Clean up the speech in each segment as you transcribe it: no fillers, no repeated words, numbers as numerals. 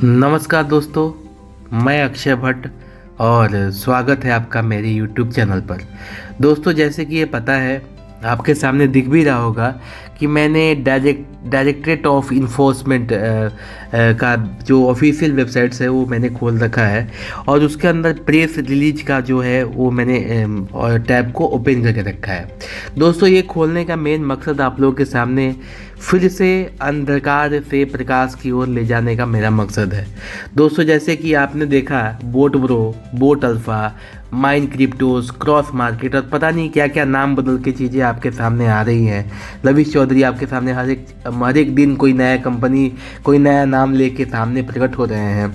नमस्कार दोस्तों, मैं अक्षय भट्ट और स्वागत है आपका मेरे YouTube चैनल पर। दोस्तों, जैसे कि ये पता है, आपके सामने दिख भी रहा होगा कि मैंने डायरेक्टरेट ऑफ इन्फोर्समेंट का जो ऑफिशियल वेबसाइट्स है वो मैंने खोल रखा है और उसके अंदर प्रेस रिलीज का जो है वो मैंने टैब को ओपन करके रखा है। दोस्तों, ये खोलने का मेन मकसद आप लोगों के सामने फिर से अंधकार से प्रकाश की ओर ले जाने का मेरा मकसद है। दोस्तों, जैसे कि आपने देखा, boat bro, boat alpha, mine क्रिप्टोस, cross market और पता नहीं क्या क्या नाम बदल के चीज़ें आपके सामने आ रही हैं। लविश चौधरी आपके सामने हर एक दिन कोई नया कंपनी, कोई नया नाम लेके सामने प्रकट हो रहे हैं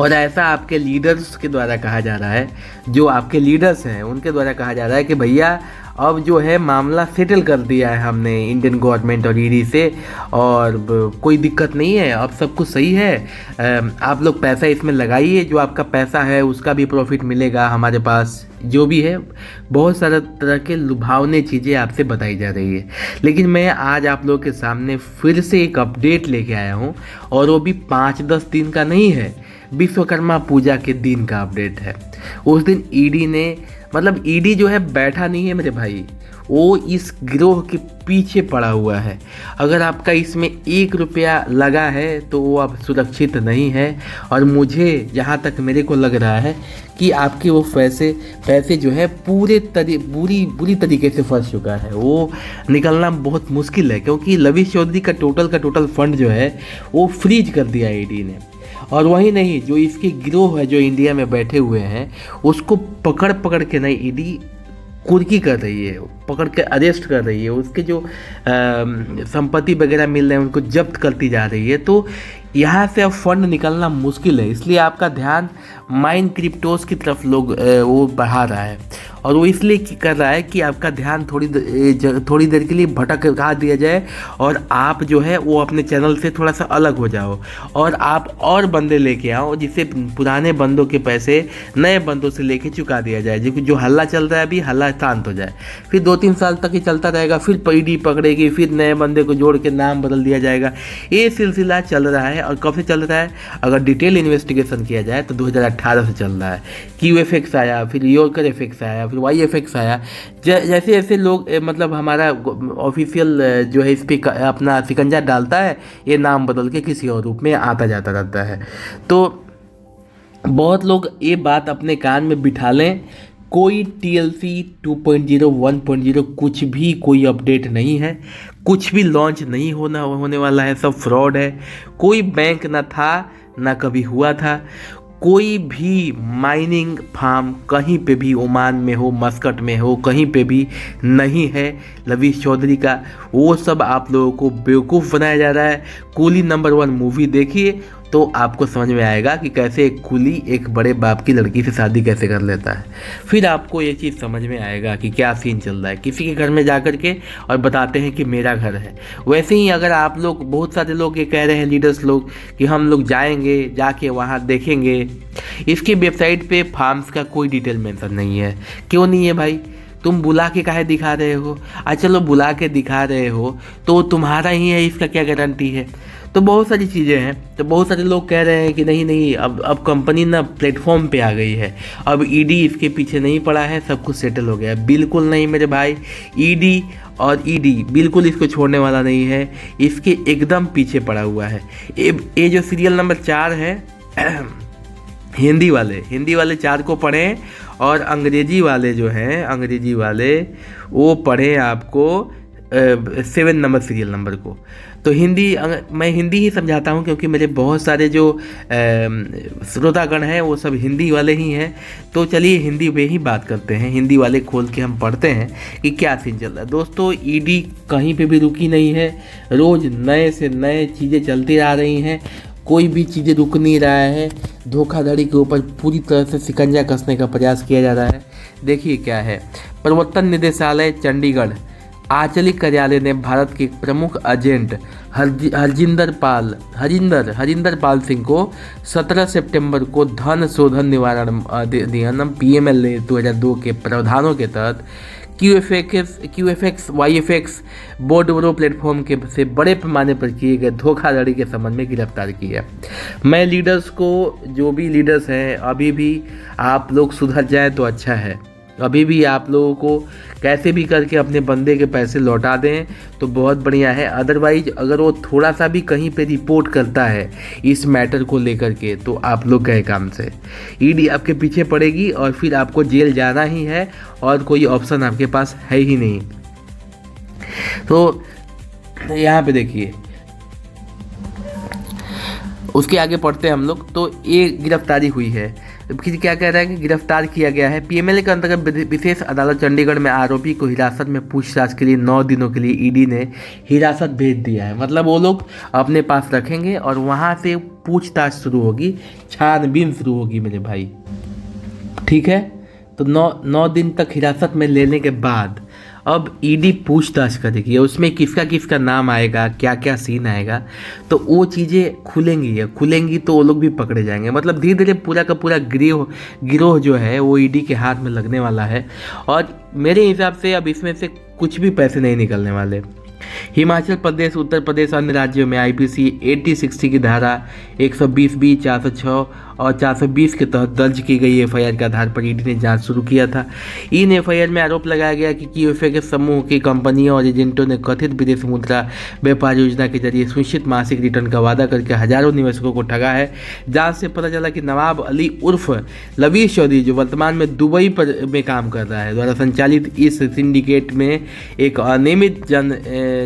और ऐसा आपके लीडर्स के द्वारा कहा जा रहा है, जो आपके लीडर्स हैं उनके द्वारा कहा जा रहा है कि भैया अब जो है मामला सेटल कर दिया है हमने इंडियन गवर्नमेंट और ईडी से और कोई दिक्कत नहीं है, अब सब कुछ सही है। आप लोग पैसा इसमें लगाइए, जो आपका पैसा है उसका भी प्रॉफिट मिलेगा हमारे पास, जो भी है। बहुत सारा तरह के लुभावने चीज़ें आपसे बताई जा रही है, लेकिन मैं आज आप लोगों के सामने फिर से एक अपडेट लेके आया हूँ और वो भी 5-10 दिन का नहीं है, विश्वकर्मा पूजा के दिन का अपडेट है। उस दिन ईडी ने, मतलब ईडी जो है बैठा नहीं है मेरे भाई, वो इस गिरोह के पीछे पड़ा हुआ है। अगर आपका इसमें 1 रुपया लगा है तो वो अब सुरक्षित नहीं है और मुझे जहाँ तक मेरे को लग रहा है कि आपके वो पैसे जो है बुरी तरीके से फंस चुका है। वो निकलना बहुत मुश्किल है, क्योंकि लविश चौधरी का टोटल फंड जो है वो फ्रीज कर दिया ईडी ने। और वही नहीं, जो इसके गिरोह है जो इंडिया में बैठे हुए हैं उसको पकड़ के नहीं ईडी कुर्की कर रही है, पकड़ के अरेस्ट कर रही है, उसके जो संपत्ति वगैरह मिल रहे हैं उनको जब्त करती जा रही है। तो यहाँ से अब फंड निकलना मुश्किल है, इसलिए आपका ध्यान माइन क्रिप्टोस की तरफ वो बढ़ा रहा है और वो इसलिए कर रहा है कि आपका ध्यान थोड़ी देर के लिए भटका दिया जाए और आप जो है वो अपने चैनल से थोड़ा सा अलग हो जाओ और आप और बंदे लेके आओ, जिससे पुराने बंदों के पैसे नए बंदों से लेके चुका दिया जाए। जो हल्ला चल रहा है अभी, हल्ला शांत हो जाए, फिर 2-3 साल तक ही चलता रहेगा, फिर ईडी पकड़ेगी, फिर नए बंदे को जोड़ के नाम बदल दिया जाएगा। ये सिलसिला चल रहा है। और कब से चल रहा है? अगर डिटेल इन्वेस्टिगेशन किया जाए तो 2018 से चल रहा है। QFX आया, फिर योरकर एफेक्स आया, फिर YFX आया। जैसे जैसे लोग मतलब हमारा ऑफिशियल जो है इस पर अपना शिकंजा डालता है, ये नाम बदल के किसी और रूप में आता जाता रहता है। तो बहुत लोग ये बात अपने कान में बिठा लें, कोई TLC 2.0 1.0 कुछ भी, कोई अपडेट नहीं है, कुछ भी लॉन्च नहीं होने वाला है, सब फ्रॉड है। कोई बैंक ना था, ना कभी हुआ था। कोई भी माइनिंग फार्म कहीं पे भी, ओमान में हो, मस्कट में हो, कहीं पे भी नहीं है लविश चौधरी का। वो सब आप लोगों को बेवकूफ़ बनाया जा रहा है। कूली नंबर 1 मूवी देखिए तो आपको समझ में आएगा कि कैसे एक कुली एक बड़े बाप की लड़की से शादी कैसे कर लेता है। फिर आपको ये चीज़ समझ में आएगा कि क्या सीन चल रहा है। किसी के घर में जा कर के और बताते हैं कि मेरा घर है। वैसे ही अगर आप लोग, बहुत सारे लोग ये कह रहे हैं लीडर्स लोग कि हम लोग जाएंगे, जाके वहाँ देखेंगे। इसकी वेबसाइट पे फार्म्स का कोई डिटेल मेंशन नहीं है। क्यों नहीं है भाई? तुम बुला के काहे दिखा रहे हो? चलो बुला के दिखा रहे हो तो तुम्हारा ही है, इसका क्या गारंटी है? तो बहुत सारी चीज़ें हैं। तो बहुत सारे लोग कह रहे हैं कि नहीं, अब कंपनी ना प्लेटफॉर्म पे आ गई है, अब ईडी इसके पीछे नहीं पड़ा है, सब कुछ सेटल हो गया है। बिल्कुल नहीं मेरे भाई, ईडी बिल्कुल इसको छोड़ने वाला नहीं है, इसके एकदम पीछे पड़ा हुआ है। ये जो सीरियल नंबर 4 है हिंदी वाले 4 को पढ़ें और अंग्रेजी वाले वो पढ़ें आपको 7 नंबर सीरियल नंबर को। तो मैं हिंदी ही समझाता हूँ, क्योंकि मेरे बहुत सारे जो श्रोतागण हैं वो सब हिंदी वाले ही हैं। तो चलिए हिंदी में ही बात करते हैं, हिंदी वाले खोल के हम पढ़ते हैं कि क्या सीन चल रहा है। दोस्तों, ईडी कहीं पे भी रुकी नहीं है, रोज़ नए से नए चीज़ें चलती आ रही हैं, कोई भी चीज़ें रुक नहीं रहा है। धोखाधड़ी के ऊपर पूरी तरह से शिकंजा कसने का प्रयास किया जा रहा है। देखिए क्या है, प्रवर्तन निदेशालय चंडीगढ़ आंचलिक कार्यालय ने भारत के प्रमुख एजेंट हरिंदर पाल सिंह को 17 सितंबर को धन शोधन निवारण अधिनियम PMLA 2002 के प्रावधानों के तहत QFX YFX बोर्डोरो प्लेटफॉर्म के से बड़े पैमाने पर किए गए धोखाधड़ी के संबंध में गिरफ्तार किया। मैं लीडर्स को, जो भी लीडर्स हैं, अभी भी आप लोग सुधर जाएं तो अच्छा है। अभी भी आप लोगों को कैसे भी करके अपने बंदे के पैसे लौटा दें तो बहुत बढ़िया है। अदरवाइज अगर वो थोड़ा सा भी कहीं पे रिपोर्ट करता है इस मैटर को लेकर के तो आप लोग गए काम से। ईडी आपके पीछे पड़ेगी और फिर आपको जेल जाना ही है और कोई ऑप्शन आपके पास है ही नहीं। तो यहाँ पे देखिए, उसके आगे पढ़ते हैं हम लोग। तो ये गिरफ्तारी हुई है। फिर क्या कह रहा है कि गिरफ्तार किया गया है। पीएमएलए के अंतर्गत विशेष अदालत चंडीगढ़ में आरोपी को हिरासत में पूछताछ के लिए 9 दिनों के लिए ईडी ने हिरासत भेज दिया है। मतलब वो लोग अपने पास रखेंगे और वहाँ से पूछताछ शुरू होगी, छानबीन शुरू होगी मेरे भाई। ठीक है, तो 9 दिन तक हिरासत में लेने के बाद अब ईडी पूछताछ करेगी। उसमें किसका किसका नाम आएगा, क्या क्या सीन आएगा, तो वो चीज़ें खुलेंगी तो वो लोग भी पकड़े जाएंगे। मतलब धीरे धीरे पूरा का पूरा गिरोह जो है वो ईडी के हाथ में लगने वाला है। और मेरे हिसाब से अब इसमें से कुछ भी पैसे नहीं निकलने वाले। हिमाचल प्रदेश, उत्तर प्रदेश, अन्य राज्यों में IPC 8060 की धारा 120B, 406 और 420 के तहत दर्ज की गई FIR के आधार पर ईडी ने जांच शुरू किया था। इन FIR में आरोप लगाया गया कि QFX के समूह की कंपनियों और एजेंटों ने कथित विदेश मुद्रा व्यापार योजना के जरिए सुनिश्चित मासिक रिटर्न का वादा करके हजारों निवेशकों को ठगा है। जांच से पता चला कि नवाब अली उर्फ लवीश चौधरी, जो वर्तमान में दुबई में काम कर रहा है, द्वारा संचालित इस सिंडिकेट में एक अनियमित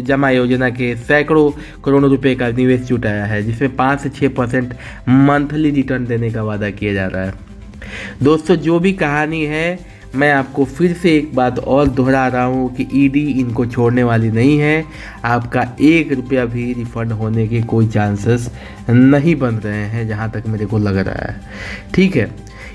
जमा योजना के सैकड़ों करोड़ों रुपए का निवेश जुटाया है, जिसमें 5 से 6% मंथली रिटर्न देने का वादा किया जा रहा है। दोस्तों, जो भी कहानी है, मैं आपको फिर से एक बात और दोहरा रहा हूँ कि ईडी इनको छोड़ने वाली नहीं है। आपका 1 रुपया भी रिफंड होने के कोई चांसेस नहीं बन रहे हैं, जहाँ तक मेरे को लग रहा है। ठीक है,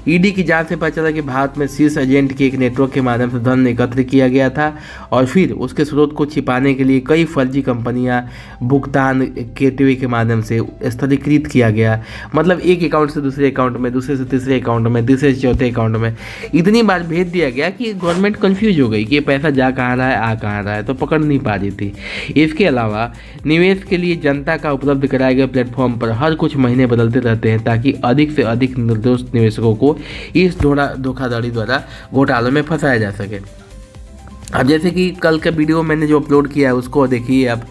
ईडी की जांच से पता चला कि भारत में शीर्ष एजेंट के एक नेटवर्क के माध्यम से धन एकत्र किया गया था और फिर उसके स्रोत को छिपाने के लिए कई फर्जी कंपनियां भुगतान गेटवे के माध्यम से स्थलीकृत किया गया। मतलब एक अकाउंट से दूसरे अकाउंट में, दूसरे से तीसरे अकाउंट में, तीसरे से चौथे अकाउंट में इतनी बार भेज दिया गया कि गवर्नमेंट कन्फ्यूज हो गई कि ये पैसा जा कहाँ रहा है, आ कहाँ रहा है, तो पकड़ नहीं पा रही थी। इसके अलावा निवेश के लिए जनता का उपलब्ध कराए गए प्लेटफॉर्म पर हर कुछ महीने बदलते रहते हैं ताकि अधिक से अधिक निर्दोष निवेशकों को इस धोखाधड़ी द्वारा घोटालों में फंसाया जा सके। अब जैसे कि कल का वीडियो मैंने जो अपलोड किया है उसको देखिए। अब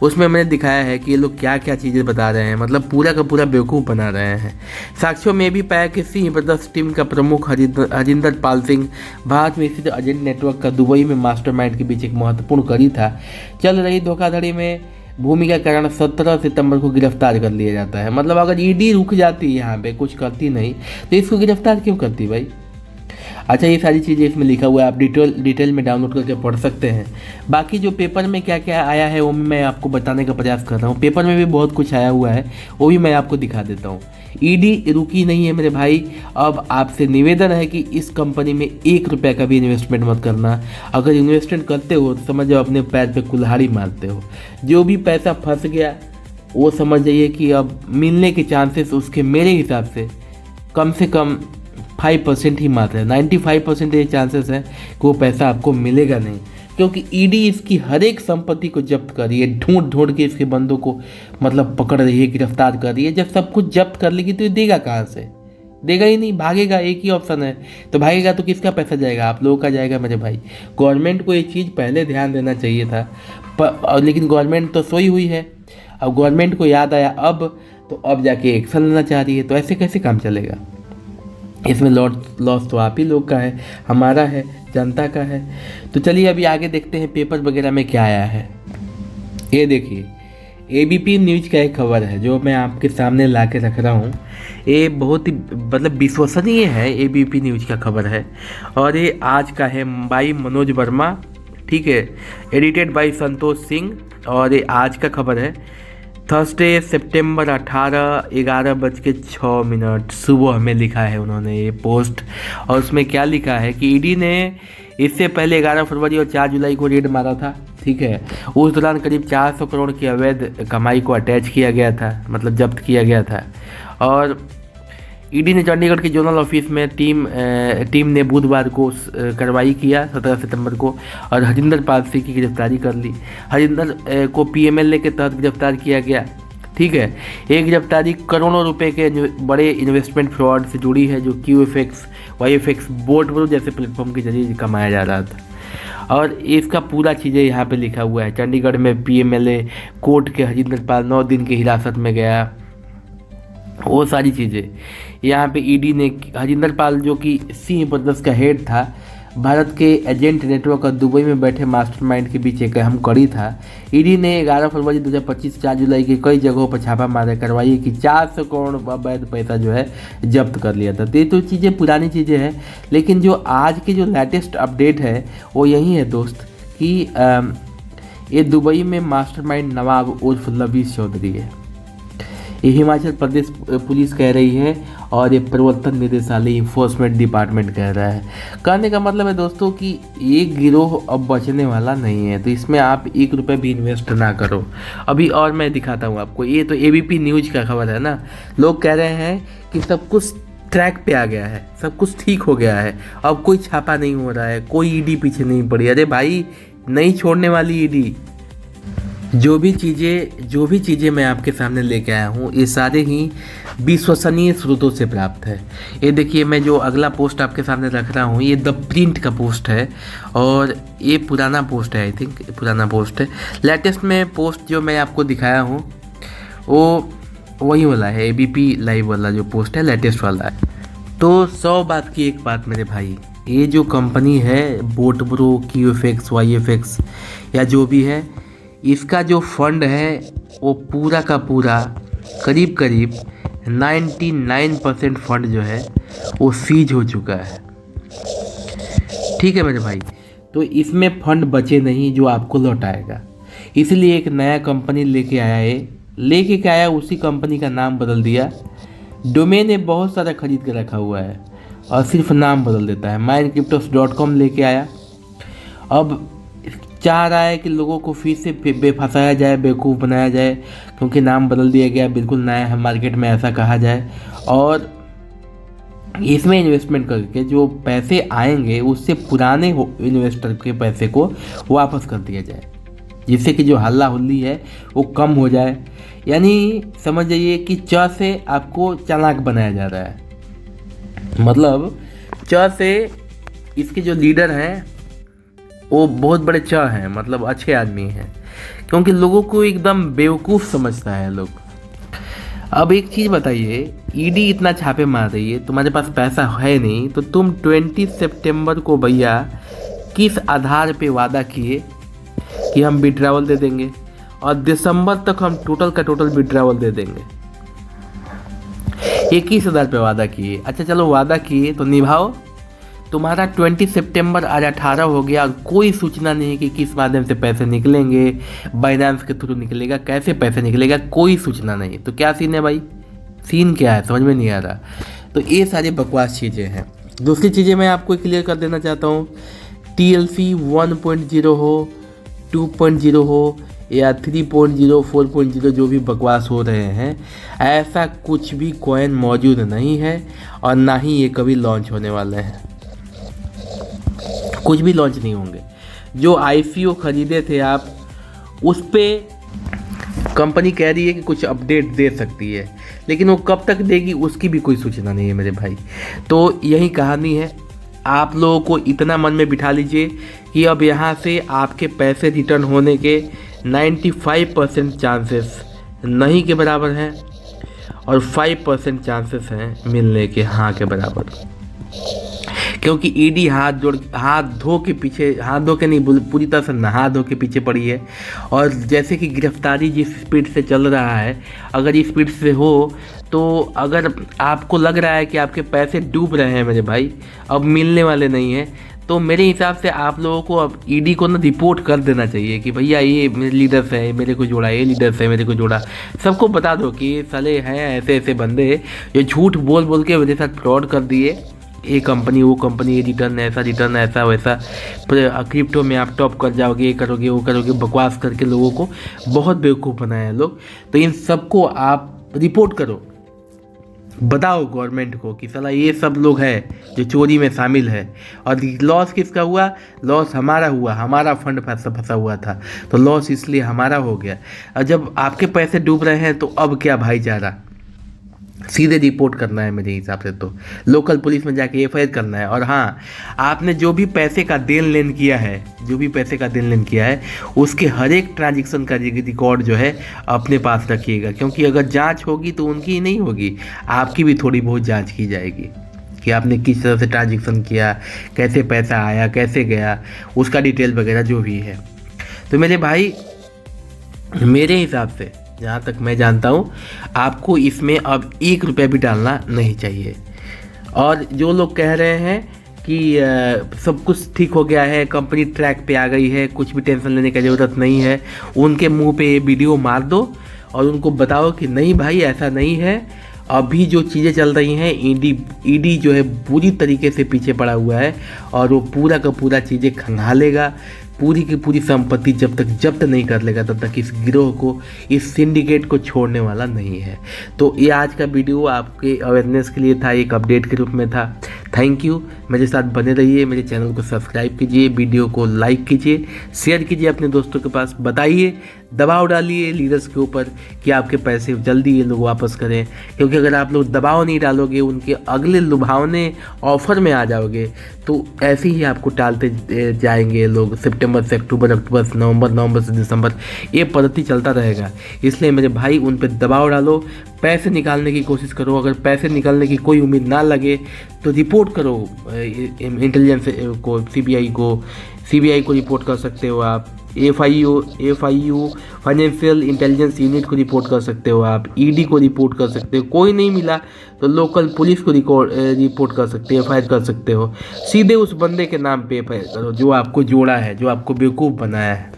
उसमें मैंने दिखाया है कि ये लोग क्या क्या चीज़ें बता रहे हैं, मतलब पूरा का पूरा बेवकूफ़ बना रहे हैं। साक्ष्यों में भी पाया कि सिंह ब्रदर्स टीम का प्रमुख हरिंदर पाल सिंह भारत में स्थित एजेंट नेटवर्क का दुबई में मास्टरमाइंड के बीच एक महत्वपूर्ण कड़ी था। चल रही धोखाधड़ी में भूमिका के कारण 17 सितंबर को गिरफ्तार कर लिया जाता है। मतलब अगर ईडी रुक जाती यहाँ पे, कुछ करती नहीं, तो इसको गिरफ्तार क्यों करती भाई। अच्छा, ये सारी चीज़ें इसमें लिखा हुआ है, आप डिटेल में डाउनलोड करके पढ़ सकते हैं। बाकी जो पेपर में क्या क्या आया है वो मैं आपको बताने का प्रयास कर रहा हूँ। पेपर में भी बहुत कुछ आया हुआ है, वो भी मैं आपको दिखा देता हूँ। ईडी रुकी नहीं है मेरे भाई। अब आपसे निवेदन है कि इस कंपनी में 1 रुपये का भी इन्वेस्टमेंट मत करना। अगर इन्वेस्टमेंट करते हो तो समझ जाओ अपने पैर पे कुल्हाड़ी मारते हो। जो भी पैसा फंस गया वो समझ जाइए कि अब मिलने के चांसेस उसके मेरे हिसाब से कम 5% ही मात्र है। 95% ये चांसेस है कि वो पैसा आपको मिलेगा नहीं, क्योंकि ईडी इसकी हर एक संपत्ति को जब्त कर रही है, ढूंढ के इसके बंदों को मतलब पकड़ रही है, गिरफ्तार कर रही है। जब सब कुछ जब्त कर लेगी तो ये देगा कहाँ से, देगा ही नहीं, भागेगा। एक ही ऑप्शन है, तो भागेगा तो किसका पैसा जाएगा, आप लोगों का जाएगा मेरे भाई। गवर्नमेंट को ये चीज़ पहले ध्यान देना चाहिए था, लेकिन गवर्नमेंट तो सोई हुई है। अब गवर्नमेंट को याद आया अब जाके एक्शन लेना चाह रही है, तो ऐसे कैसे काम चलेगा। इसमें लॉस तो आप ही लोग का है, हमारा है, जनता का है। तो चलिए अभी आगे देखते हैं पेपर वगैरह में क्या आया है। ये देखिए, ABP न्यूज़ का एक खबर है जो मैं आपके सामने ला के रख रहा हूँ। ये बहुत ही मतलब विश्वसनीय है, ABP न्यूज़ का खबर है और ये आज का है बाई मनोज वर्मा, ठीक है, एडिटेड बाई संतोष सिंह और ये आज का खबर है थर्सडे सितंबर 18 11:06 सुबह हमें लिखा है उन्होंने ये पोस्ट। और उसमें क्या लिखा है कि ईडी ने इससे पहले 11 फरवरी और 4 जुलाई को रेड मारा था, ठीक है। उस दौरान करीब 400 करोड़ की अवैध कमाई को अटैच किया गया था, मतलब जब्त किया गया था। और ईडी ने चंडीगढ़ के जोनल ऑफिस में टीम ने बुधवार को कार्रवाई किया 17 सितंबर को और हरिंदर पाल सिंह की गिरफ्तारी कर ली। हरिंदर को पीएमएलए के तहत गिरफ्तार किया गया। ठीक है, ये गिरफ्तारी करोड़ों रुपए के बड़े इन्वेस्टमेंट फ्रॉड से जुड़ी है, जो QFX YFX बोट जैसे प्लेटफॉर्म के जरिए कमाया जा रहा था। और इसका पूरा चीज़ें यहाँ पे लिखा हुआ है। चंडीगढ़ में पीएमएलए कोर्ट के हरिंदर पाल 9 दिन की हिरासत में गया, वो सारी चीज़ें यहाँ पे ईडी ने। हरिंदर पाल जो कि सिंह ब्रदर्स का हेड था, भारत के एजेंट नेटवर्क और दुबई में बैठे मास्टरमाइंड के बीच एक अहम कड़ी था। ईडी ने 11 फरवरी 2025 4 जुलाई की कई जगहों पर छापा मारा कार्रवाई की 400 करोड़ अवैध पैसा जो है जब्त कर लिया था। तो ये तो चीज़ें पुरानी चीज़ें हैं, लेकिन जो आज की जो लेटेस्ट अपडेट है वो यही है दोस्त कि ये दुबई में मास्टरमाइंड नवाब उर्फ लवीस चौधरी है। ये हिमाचल प्रदेश पुलिस कह रही है और ये प्रवर्तन निदेशालय इन्फोर्समेंट डिपार्टमेंट कह रहा है। कहने का मतलब है दोस्तों कि ये गिरोह अब बचने वाला नहीं है, तो इसमें आप 1 रुपये भी इन्वेस्ट ना करो। अभी और मैं दिखाता हूँ आपको, ये तो ABP न्यूज का खबर है ना। लोग कह रहे हैं कि सब कुछ ट्रैक पे आ गया है, सब कुछ ठीक हो गया है, अब कोई छापा नहीं हो रहा है, कोई ईडी पीछे नहीं पड़ी। अरे भाई, नहीं छोड़ने वाली ईडी। जो भी चीज़ें मैं आपके सामने लेके आया हूँ, ये सारे ही विश्वसनीय स्रोतों से प्राप्त है। ये देखिए, मैं जो अगला पोस्ट आपके सामने रख रहा हूँ, ये द प्रिंट का पोस्ट है और ये पुराना पोस्ट है, आई थिंक पुराना पोस्ट है। लेटेस्ट में पोस्ट जो मैं आपको दिखाया हूँ वो वही वाला है, ABP लाइव वाला जो पोस्ट है, लेटेस्ट वाला है। तो 100 बात की एक बात मेरे भाई, ये जो कंपनी है बोटब्रो QFX YFX या जो भी है, इसका जो फंड है वो पूरा का पूरा करीब 99% फंड जो है वो सीज हो चुका है। ठीक है मेरे भाई, तो इसमें फंड बचे नहीं जो आपको लौटाएगा। इसलिए एक नया कंपनी लेके आया उसी कंपनी का नाम बदल दिया। डोमेन ये बहुत सारा खरीद के रखा हुआ है और सिर्फ नाम बदल देता है। mindcryptos.com लेके आया, अब चाह रहा है कि लोगों को फिर से फंसाया जाए, बेवकूफ़ बनाया जाए, क्योंकि नाम बदल दिया गया, बिल्कुल नया है मार्केट में, ऐसा कहा जाए। और इसमें इन्वेस्टमेंट करके जो पैसे आएंगे उससे पुराने इन्वेस्टर के पैसे को वापस कर दिया जाए, जिससे कि जो हल्ला हुल्ली है वो कम हो जाए। यानी समझ जाइए कि च से आपको चालाक बनाया जा रहा है। मतलब च से इसके जो लीडर हैं वो बहुत बड़े च हैं, मतलब अच्छे आदमी हैं, क्योंकि लोगों को एकदम बेवकूफ़ समझता है लोग। अब एक चीज़ बताइए, ईडी इतना छापे मार रही है, तुम्हारे पास पैसा है नहीं, तो तुम 20 सितंबर को भैया किस आधार पे वादा किए कि हम विड्रावल दे देंगे और दिसंबर तक हम टोटल का टोटल विड्रावल दे देंगे? 21,000 पे वादा किए। अच्छा चलो वादा किए तो निभाओ। तुम्हारा 20 सितंबर आज 18 हो गया और कोई सूचना नहीं है कि किस माध्यम से पैसे निकलेंगे, बाइनेंस के थ्रू निकलेगा, कैसे पैसे निकलेगा, कोई सूचना नहीं। तो क्या सीन है भाई, सीन क्या है समझ में नहीं आ रहा। तो ये सारी बकवास चीज़ें हैं। दूसरी चीज़ें मैं आपको क्लियर कर देना चाहता हूँ, TLC 1.0 हो, 2.0 हो या 3.0 4.0 जो भी बकवास हो रहे हैं, ऐसा कुछ भी कॉइन मौजूद नहीं है और ना ही ये कभी लॉन्च होने वाले हैं। कुछ भी लॉन्च नहीं होंगे। जो ICO खरीदे थे आप, उस पर कंपनी कह रही है कि कुछ अपडेट दे सकती है, लेकिन वो कब तक देगी उसकी भी कोई सूचना नहीं है मेरे भाई। तो यही कहानी है। आप लोगों को इतना मन में बिठा लीजिए कि अब यहाँ से आपके पैसे रिटर्न होने के 95% चांसेस नहीं के बराबर हैं और 5% चांसेस हैं मिलने के हाँ के बराबर, क्योंकि ईडी हाथ धो के नहीं, पूरी तरह से नहा धो के पीछे पड़ी है। और जैसे कि गिरफ्तारी जिस स्पीड से चल रहा है, अगर इस स्पीड से हो तो अगर आपको लग रहा है कि आपके पैसे डूब रहे हैं मेरे भाई, अब मिलने वाले नहीं हैं, तो मेरे हिसाब से आप लोगों को अब ईडी को ना रिपोर्ट कर देना चाहिए कि भैया ये मेरे लीडर से मेरे को जोड़ा, ये लीडर से मेरे को जोड़ा। सबको बता दो कि साले हैं ऐसे ऐसे बंदे जो झूठ बोल बोल के मेरे साथ फ्रॉड कर दिए, ये कंपनी वो कंपनी, ये रिटर्न ऐसा वैसा, क्रिप्टो में आप टॉप कर जाओगे, ये करोगे वो करोगे, बकवास करके लोगों को बहुत बेवकूफ़ बनाया है लोग। तो इन सबको आप रिपोर्ट करो बताओ गवर्नमेंट को कि साला ये सब लोग हैं जो चोरी में शामिल है। और लॉस किसका हुआ? लॉस हमारा हुआ, हमारा फंड फंसा फंसा हुआ था, तो लॉस इसलिए हमारा हो गया। और जब आपके पैसे डूब रहे हैं तो अब क्या भाईचारा? सीधे रिपोर्ट करना है मेरे हिसाब से, तो लोकल पुलिस में जाके एफआईआर करना है। और हाँ, आपने जो भी पैसे का देन लेन किया है, जो भी पैसे का देन लेन किया है, उसके हर एक ट्रांजेक्शन का रिकॉर्ड जो है अपने पास रखिएगा, क्योंकि अगर जांच होगी तो उनकी ही नहीं होगी, आपकी भी थोड़ी बहुत जांच की जाएगी कि आपने किस तरह से ट्रांजेक्शन किया, कैसे पैसा आया, कैसे गया, उसका डिटेल वगैरह जो भी है। तो मेरे भाई, मेरे हिसाब से जहाँ तक मैं जानता हूँ, आपको इसमें अब 1 रुपया भी डालना नहीं चाहिए। और जो लोग कह रहे हैं कि सब कुछ ठीक हो गया है, कंपनी ट्रैक पे आ गई है, कुछ भी टेंशन लेने की ज़रूरत नहीं है, उनके मुंह पे ये वीडियो मार दो और उनको बताओ कि नहीं भाई, ऐसा नहीं है। अभी जो चीज़ें चल रही हैं, ईडी जो है पूरी तरीके से पीछे पड़ा हुआ है और वो पूरा का पूरा चीज़ें खंगालेगा। पूरी की पूरी संपत्ति जब तक जब्त नहीं कर लेगा तब तक इस गिरोह को, इस सिंडिकेट को छोड़ने वाला नहीं है। तो ये आज का वीडियो आपके अवेयरनेस के लिए था, एक अपडेट के रूप में था। थैंक यू, मेरे साथ बने रहिए, मेरे चैनल को सब्सक्राइब कीजिए, वीडियो को लाइक कीजिए, शेयर कीजिए अपने दोस्तों के पास, बताइए, दबाव डालिए लीडर्स के ऊपर कि आपके पैसे जल्दी ये लोग वापस करें। क्योंकि अगर आप लोग दबाव नहीं डालोगे, उनके अगले लुभावने ऑफर में आ जाओगे, तो ऐसे ही आपको टालते जाएंगे लोग। सितंबर से अक्टूबर, अक्टूबर से नवंबर, नवंबर से दिसंबर, ये पद्धति चलता रहेगा। इसलिए मेरे भाई, उन पर दबाव डालो, पैसे निकालने की कोशिश करो। अगर पैसे निकालने की कोई उम्मीद ना लगे तो रिपोर्ट करो इंटेलिजेंस को, सीबीआई को रिपोर्ट कर सकते हो आप, एफआईयू फाइनेंशियल इंटेलिजेंस यूनिट को रिपोर्ट कर सकते हो आप, ईडी को रिपोर्ट कर सकते हो। कोई नहीं मिला तो लोकल पुलिस को रिपोर्ट कर सकते हो, एफआईआर कर सकते हो। सीधे उस बंदे के नाम पे एफआईआर करो जो आपको जोड़ा है, जो आपको बेवकूफ़ बनाया है।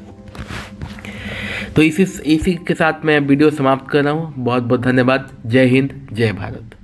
तो इसी के साथ मैं वीडियो समाप्त कर रहा हूँ। बहुत बहुत धन्यवाद। जय हिंद, जय भारत।